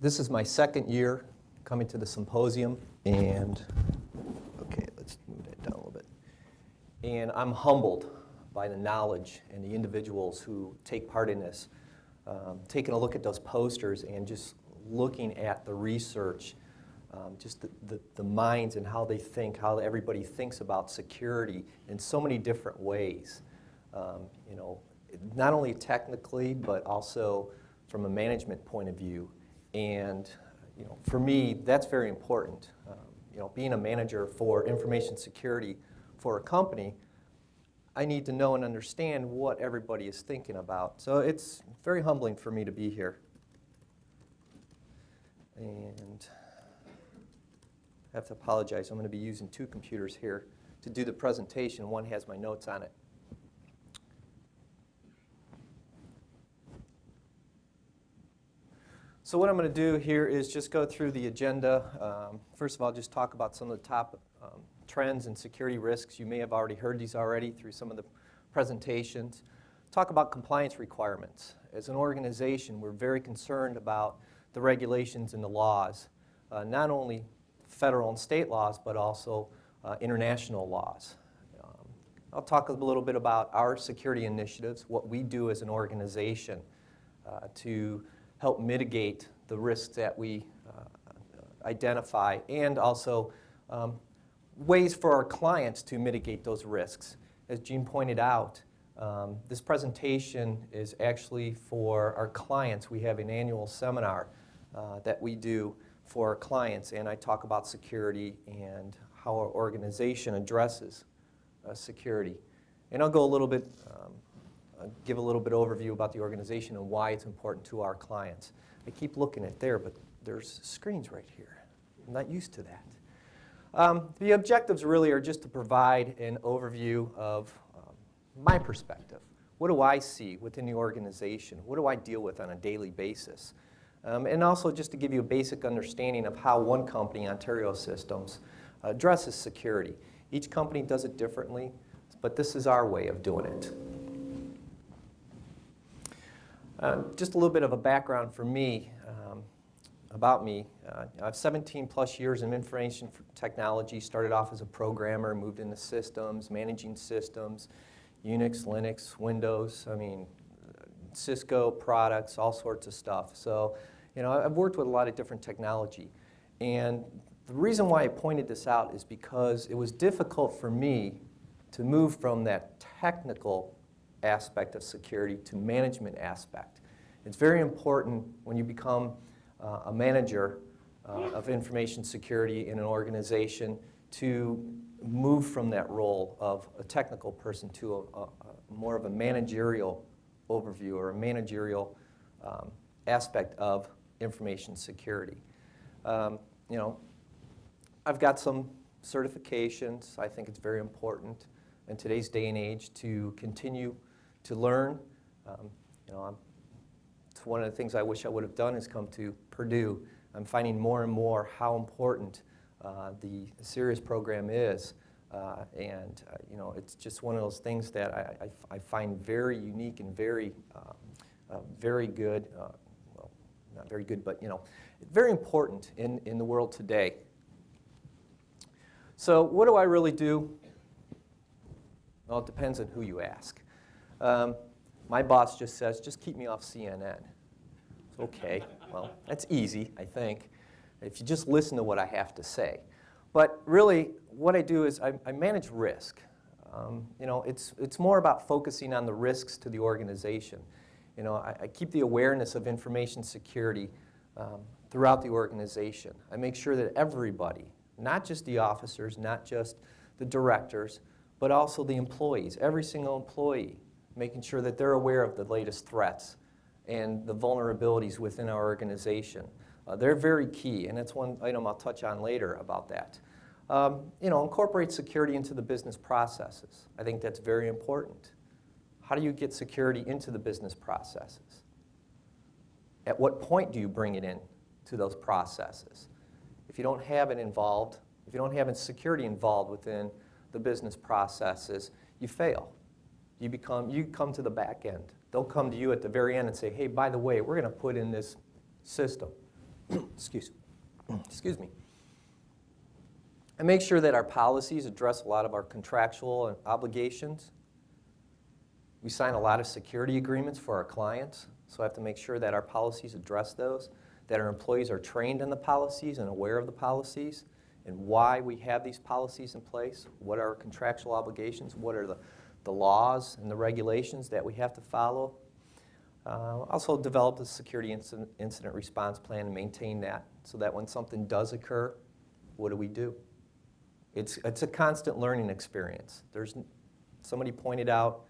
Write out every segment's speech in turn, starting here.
This is my second year coming to the symposium, and okay, let's move that down a little bit. And I'm humbled by the knowledge and the individuals who take part in this. Taking a look at those posters and just looking at the research, just the minds and how they think, how everybody thinks about security in so many different ways. You know, not only technically, but also from a management point of view. And you know, for me, that's very important. You know, being a manager for information security for a company, I need to know and understand what everybody is thinking about. So it's very humbling for me to be here. And I have to apologize. I'm going to be using two computers here to do the presentation. One has my notes on it. So what I'm going to do here is just go through the agenda. First of all, just talk about some of the top trends and security risks. You may have already heard these already through some of the presentations. Talk about compliance requirements. As an organization, we're very concerned about the regulations and the laws, not only federal and state laws, but also international laws. I'll talk a little bit about our security initiatives, what we do as an organization to help mitigate the risks that we identify, and also ways for our clients to mitigate those risks. As Gene pointed out, this presentation is actually for our clients. We have an annual seminar that we do for our clients, and I talk about security and how our organization addresses security. And I'll go a little bit, give a little bit overview about the organization and why it's important to our clients. I keep looking at there, but there's screens right here. I'm not used to that. The objectives really are just to provide an overview of my perspective. What do I see within the organization? What do I deal with on a daily basis? And also just to give you a basic understanding of how one company, Ontario Systems, addresses security. Each company does it differently, but this is our way of doing it. Just a little bit of a background for me, about me. I have 17 plus years in information technology. Started off as a programmer, moved into systems, managing systems, Unix, Linux, Windows, I mean, Cisco products, all sorts of stuff. So, you know, I've worked with a lot of different technology. And the reason why I pointed this out is because it was difficult for me to move from that technical aspect of security to management aspect. It's very important when you become a manager of information security in an organization to move from that role of a technical person to a more of a managerial overview or a managerial aspect of information security. You know, I've got some certifications. I think it's very important in today's day and age to continue to learn. You know, it's one of the things I wish I would have done is come to Purdue. I'm finding more and more how important the CERIAS program is. You know, it's just one of those things that I find very unique and very, very good. Well, not very good, but you know, very important in the world today. So what do I really do? Well, it depends on who you ask. My boss just says, just keep me off CNN. It's okay. Well, that's easy, I think, if you just listen to what I have to say. But really, what I do is I manage risk. You know, it's more about focusing on the risks to the organization. You know, I keep the awareness of information security throughout the organization. I make sure that everybody, not just the officers, not just the directors, but also the employees, every single employee, making sure that they're aware of the latest threats and the vulnerabilities within our organization. They're very key, and that's one item I'll touch on later about that. You know, incorporate security into the business processes. I think that's very important. How do you get security into the business processes? At what point do you bring it in to those processes? If you don't have it involved, if you don't have security involved within the business processes, you fail. You come to the back end. They'll come to you at the very end and say, hey, by the way, we're going to put in this system. excuse me. And make sure that our policies address a lot of our contractual obligations. We sign a lot of security agreements for our clients, so I have to make sure that our policies address those, that our employees are trained in the policies and aware of the policies, and why we have these policies in place, what are our contractual obligations, what are the laws and the regulations that we have to follow. Also develop the security incident response plan and maintain that so that when something does occur, what do we do? It's a constant learning experience. Somebody pointed out,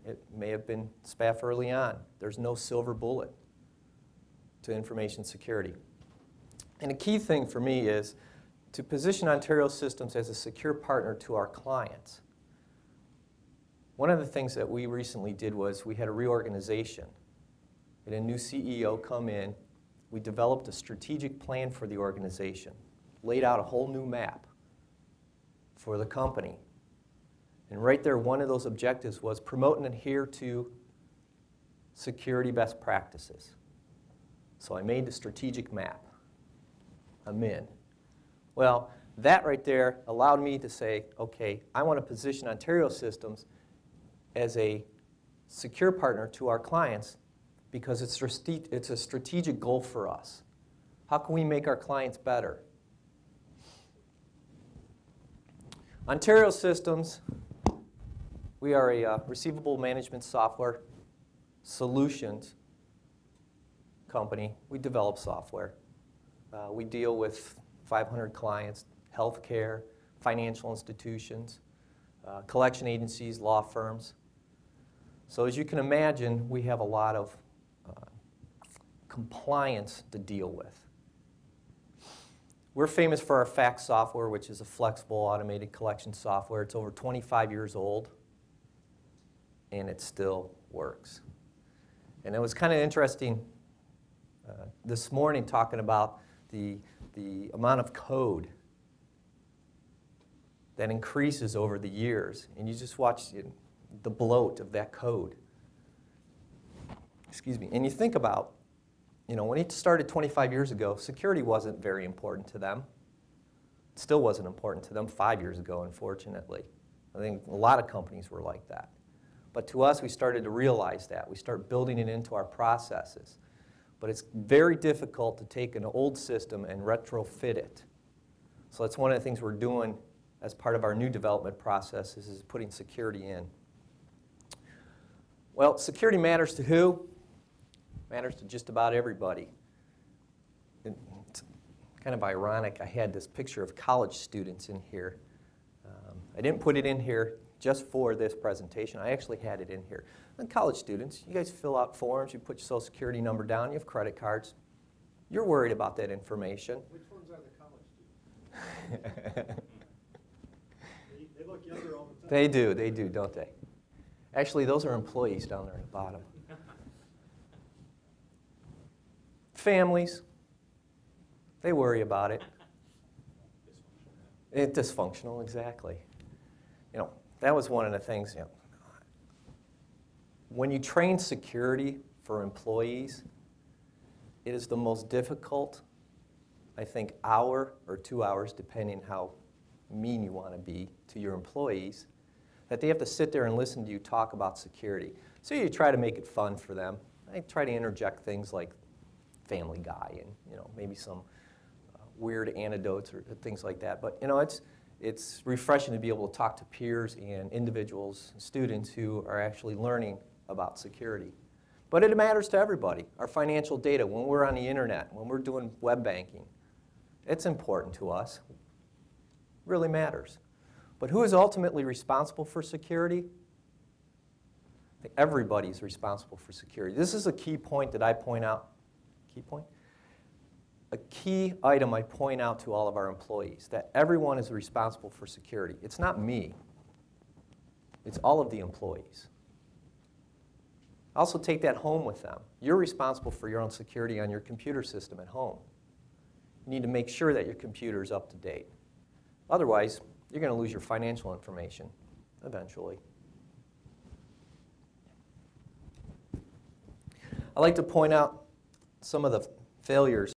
it may have been SPAF early on, there's no silver bullet to information security. And a key thing for me is to position Ontario Systems as a secure partner to our clients. One of the things that we recently did was we had a reorganization. We had a new CEO come in. We developed a strategic plan for the organization, laid out a whole new map for the company. And right there, one of those objectives was promote and adhere to security best practices. So I made the strategic map. I'm in. Well, that right there allowed me to say, okay, I want to position Ontario Systems as a secure partner to our clients because it's a strategic goal for us. How can we make our clients better? Ontario Systems, we are a receivable management software solutions company. We develop software. We deal with 500 clients, healthcare, financial institutions, collection agencies, law firms. So as you can imagine, we have a lot of compliance to deal with. We're famous for our fax software, which is a flexible automated collection software. It's over 25 years old, and it still works. And it was kind of interesting this morning talking about the amount of code that increases over the years. And you just watch the bloat of that code. Excuse me. And you think about, when it started 25 years ago, security wasn't very important to them. It still wasn't important to them 5 years ago, unfortunately. I think a lot of companies were like that. But to us, we started to realize that. We start building it into our processes. But it's very difficult to take an old system and retrofit it. So that's one of the things we're doing as part of our new development process is putting security in. Well, security matters to who? Matters to just about everybody. It's kind of ironic. I had this picture of college students in here. I didn't put it in here just for this presentation. I actually had it in here. And college students, you guys fill out forms, you put your social security number down, you have credit cards. You're worried about that information. Which ones are the college students? They look younger all the time. They do, don't they? Actually, those are employees down there at the bottom. Families, they worry about it. It's dysfunctional, exactly. That was one of the things, when you train security for employees, it is the most difficult, I think, hour or 2 hours, depending how mean you want to be to your employees, that they have to sit there and listen to you talk about security. So you try to make it fun for them. I try to interject things like Family Guy and maybe some weird anecdotes or things like that. But it's refreshing to be able to talk to peers and individuals, students who are actually learning about security. But it matters to everybody. Our financial data, when we're on the internet, when we're doing web banking, it's important to us. It really matters. But who is ultimately responsible for security? Everybody is responsible for security. This is a key point that I point out. Key point? A key item I point out to all of our employees, that everyone is responsible for security. It's not me. It's all of the employees. Also take that home with them. You're responsible for your own security on your computer system at home. You need to make sure that your computer is up to date. Otherwise, you're going to lose your financial information eventually. I like to point out some of the failures